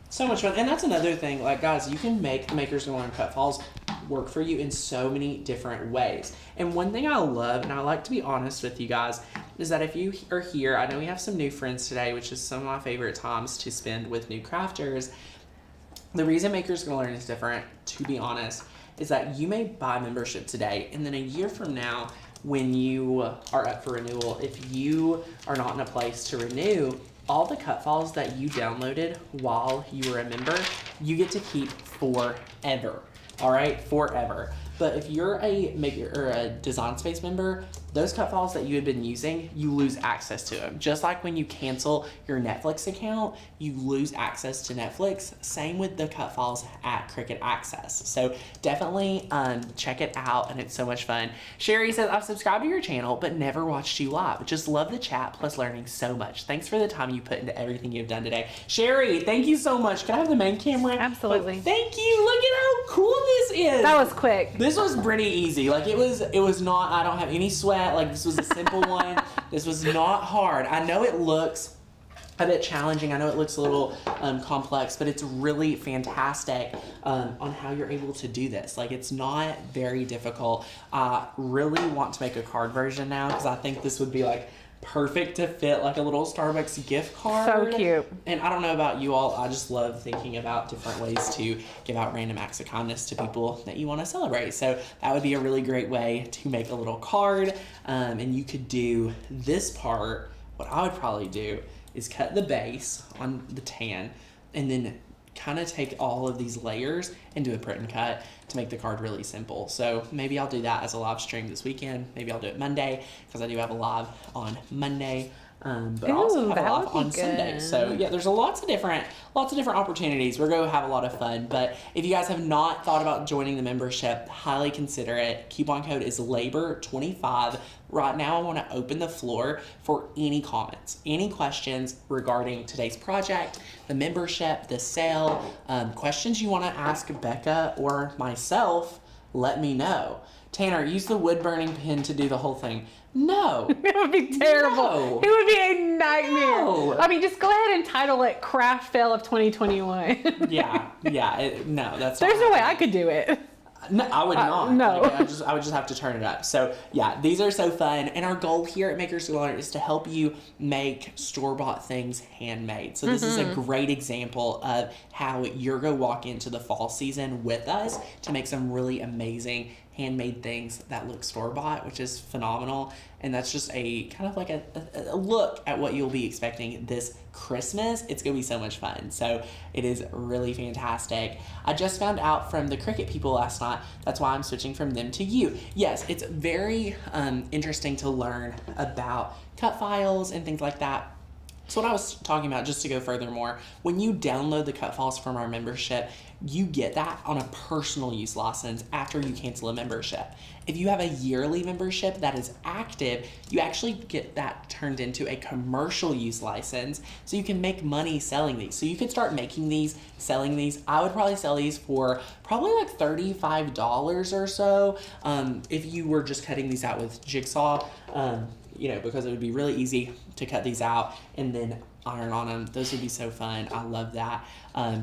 So much fun. And that's another thing. Like guys, you can make the Makers Gonna Learn cut files work for you in so many different ways. And one thing I love, and I like to be honest with you guys, is that if you are here, I know we have some new friends today, which is some of my favorite times to spend with new crafters. The reason Makers Gonna Learn is different, to be honest, is that you may buy membership today, and then a year from now, when you are up for renewal, if you are not in a place to renew, all the cut files that you downloaded while you were a member, you get to keep forever. All right, forever. But if you're a Maker or a Design Space member, those cut files that you had been using, you lose access to them. Just like when you cancel your Netflix account, you lose access to Netflix. Same with the cut files at Cricut Access. So definitely check it out, and it's so much fun. Sherry says, I've subscribed to your channel, but never watched you live. Just love the chat, plus learning so much. Thanks for the time you put into everything you've done today. Sherry, thank you so much. Can I have the main camera? Absolutely. Oh, thank you. Look at how cool this is. That was quick. This was pretty easy. Like it was not, I don't have any sweat. Like this was a simple one. This was not hard. I know it looks a bit challenging. I know it looks a little complex, but it's really fantastic on how you're able to do this. Like it's not very difficult. I really want to make a card version now because I think this would be like perfect to fit like a little Starbucks gift card. So cute. And I don't know about you all, I just love thinking about different ways to give out random acts of kindness to people that you want to celebrate. So that would be a really great way to make a little card. And you could do this part. What I would probably do is cut the base on the tan and then kind of take all of these layers and do a print and cut to make the card really simple. So maybe I'll do that as a live stream this weekend. Maybe I'll do it Monday because I do have a live on Monday. But I also have a live on Sunday. So yeah, there's lots of different opportunities. We're going to have a lot of fun. But if you guys have not thought about joining the membership, highly consider it. Coupon code is LABOR25. Right now, I want to open the floor for any comments, any questions regarding today's project, the membership, the sale, questions you want to ask Becca or myself. Let me know. Tanner, use the wood burning pen to do the whole thing. No. It would be terrible. No. It would be a nightmare. No. I mean, just go ahead and title it Craft Fail of 2021. Yeah. No, that's There's no way I could do it. No, I would not. No. Like, I would just have to turn it up. So yeah, these are so fun. And our goal here at Makers Galore is to help you make store-bought things handmade. So this is a great example of how you're going to walk into the fall season with us to make some really amazing handmade things that look store-bought, which is phenomenal. And that's just a kind of like a look at what you'll be expecting this Christmas. It's going to be so much fun. So it is really fantastic. I just found out from the Cricut people last night. That's why I'm switching from them to you. Yes, it's very interesting to learn about cut files and things like that. So what I was talking about, just to go furthermore, when you download the cut files from our membership, you get that on a personal use license after you cancel a membership. If you have a yearly membership that is active, you actually get that turned into a commercial use license, so you can make money selling these. So you could start making these, selling these. I would probably sell these for probably like $35 or so if you were just cutting these out with jigsaw. Because it would be really easy to cut these out and then iron on them. Those would be so fun. I love that.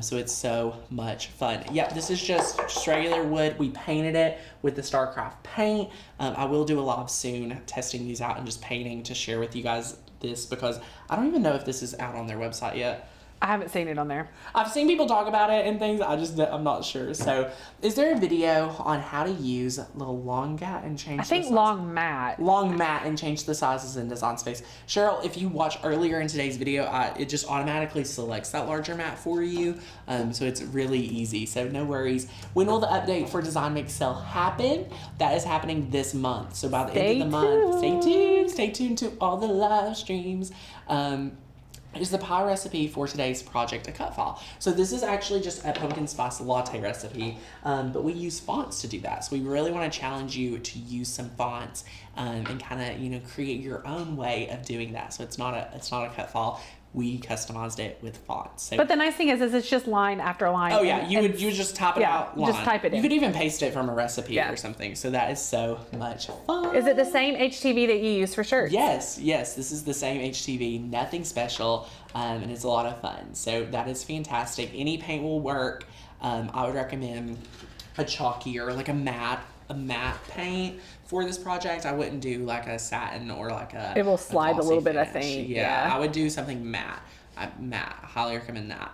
So it's so much fun. Yep, this is just regular wood. We painted it with the StarCraft paint. I will do a live soon testing these out and just painting to share with you guys this, because I don't even know if this is out on their website yet. I haven't seen it on there. I've seen people talk about it and things. I'm not sure. So is there a video on how to use little long mat and change long mat and change the sizes in Design Space? Cheryl, if you watch earlier in today's video, it just automatically selects that larger mat for you. So it's really easy. So no worries. When will the update for Design Make Sell happen? That is happening this month. So by the end of the month, stay tuned to all the live streams. Is the pie recipe for today's project a cut file. So this is actually just a pumpkin spice latte recipe, but we use fonts to do that. So we really want to challenge you to use some fonts and kind of create your own way of doing that. So it's not a cut file. We customized it with fonts. So, but the nice thing is it's just line after line. Oh yeah, you would just type it out line. Just type it in. You could even paste it from a recipe or something. So that is so much fun. Is it the same HTV that you use for shirts? Yes, this is the same HTV, nothing special, and it's a lot of fun. So that is fantastic. Any paint will work. I would recommend a chalky or like a matte paint for this project. I wouldn't do like a satin or like it will slide a little bit, finish. I think. Yeah, I would do something matte. I highly recommend that.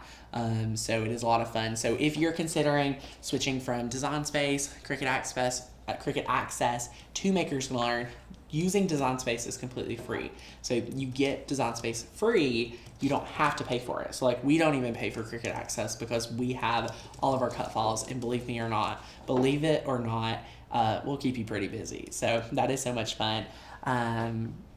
So it is a lot of fun. So if you're considering switching from Design Space, Cricut Access to Makers Learn, using Design Space is completely free. So you get Design Space free, you don't have to pay for it. So like we don't even pay for Cricut Access because we have all of our cut files, and believe it or not, we'll keep you pretty busy. So that is so much fun.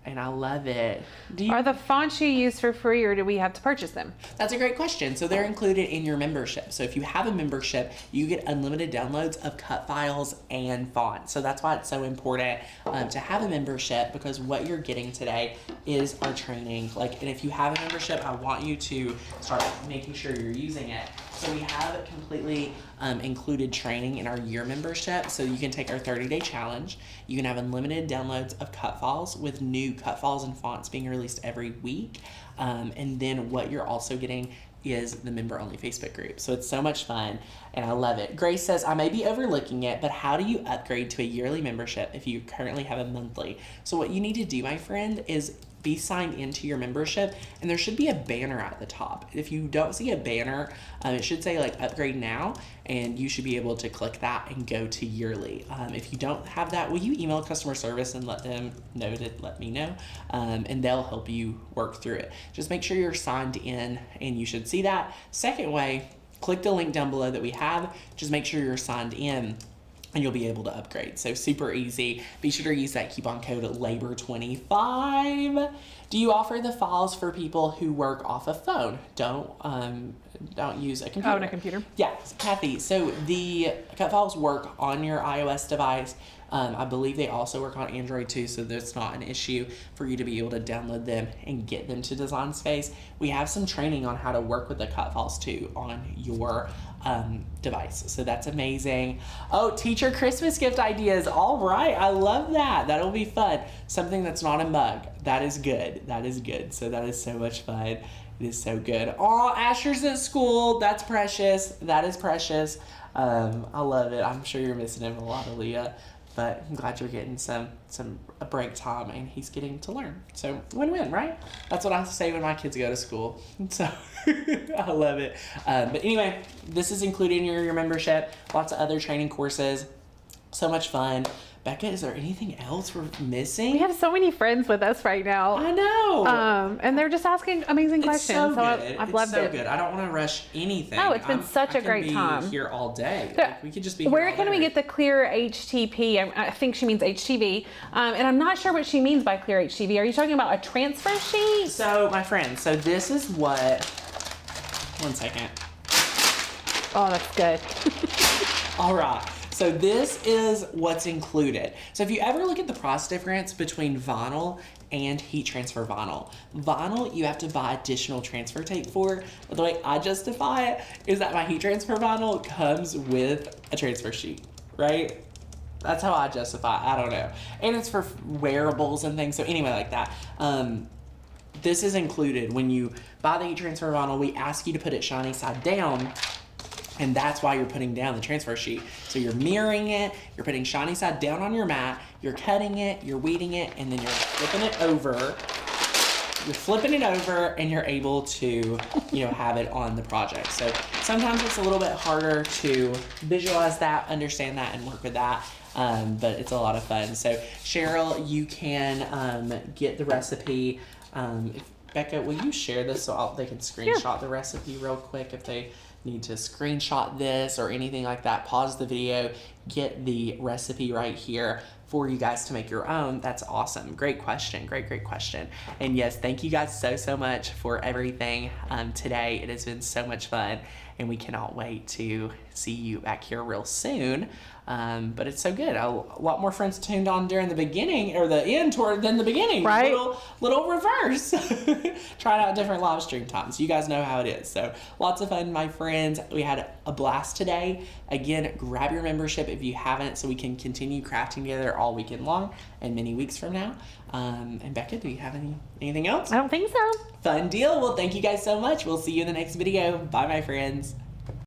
And I love it. Are the fonts you use for free, or do we have to purchase them? That's a great question. So they're included in your membership. So if you have a membership, you get unlimited downloads of cut files and fonts. So that's why it's so important to have a membership, because what you're getting today is our training. And if you have a membership, I want you to start making sure you're using it. So we have completely included training in our year membership. So you can take our 30-day challenge. You can have unlimited downloads of cut files with new cut files and fonts being released every week. And then what you're also getting is the member-only Facebook group. So it's so much fun, and I love it. Grace says, I may be overlooking it, but how do you upgrade to a yearly membership if you currently have a monthly? So what you need to do, my friend, is be signed into your membership, and there should be a banner at the top. If you don't see a banner, it should say upgrade now, and you should be able to click that and go to yearly. If you don't have that, will you email customer service and let them know to let me know, and they'll help you work through it. Just make sure you're signed in, and you should see that. Second way, click the link down below that we have. Just make sure you're signed in, and you'll be able to upgrade. So super easy. Be sure to use that coupon code LABOR25 Do you offer the files for people who work off a phone? Don't use a computer. Oh, a computer? Yeah, Kathy. So the cut files work on your iOS device. I believe they also work on Android too, so there's not an issue for you to be able to download them and get them to Design Space. We have some training on how to work with the cut files too on your device, so that's amazing. Oh, teacher Christmas gift ideas. All right, I love that. That'll be fun. Something that's not a mug. That is good. That is good. So that is so much fun. It is so good. Oh, Asher's at school. That's precious. That is precious. I love it. I'm sure you're missing him a lot, Aaliyah. But I'm glad you're getting a break time and he's getting to learn. So win-win, right? That's what I say when my kids go to school. So I love it. But anyway, this is included in your membership. Lots of other training courses. So much fun. Becca, is there anything else we're missing? We have so many friends with us right now. I know. And they're just asking amazing questions. So good. I've loved it. It's so good. I don't want to rush anything. No, it's been such a great time. I can be here all day. So, we could just be here where all can day. we get the clear HTP? I think she means HTV. And I'm not sure what she means by clear HTV. Are you talking about a transfer sheet? So, my friend, so this is what... One second. Oh, that's good. All right. So this is what's included. So if you ever look at the price difference between vinyl and heat transfer vinyl, vinyl you have to buy additional transfer tape for. But the way I justify it is that my heat transfer vinyl comes with a transfer sheet, right? That's how I justify it. I don't know. And it's for wearables and things. So anyway, like that. This is included. When you buy the heat transfer vinyl, we ask you to put it shiny side down. And that's why you're putting down the transfer sheet. So you're mirroring it, you're putting shiny side down on your mat, you're cutting it, you're weeding it, and then you're flipping it over. You're flipping it over and you're able to, have it on the project. So sometimes it's a little bit harder to visualize that, understand that, and work with that. But it's a lot of fun. So Cheryl, you can get the recipe. Becca, will you share this so they can screenshot the recipe real quick if they need to screenshot this or anything like that? Pause the video, get the recipe right here for you guys to make your own. That's awesome. Great question. Great question. And yes, thank you guys so much for everything today. It has been so much fun and we cannot wait to see you back here real soon. But it's so good. A lot more friends tuned on during the beginning or the end than the beginning. Right. Little reverse. Trying out different live stream times. You guys know how it is. So lots of fun, my friends. We had a blast today. Again, grab your membership if you haven't so we can continue crafting together all weekend long and many weeks from now. And Becca, do you have anything else? I don't think so. Fun deal. Well, thank you guys so much. We'll see you in the next video. Bye, my friends.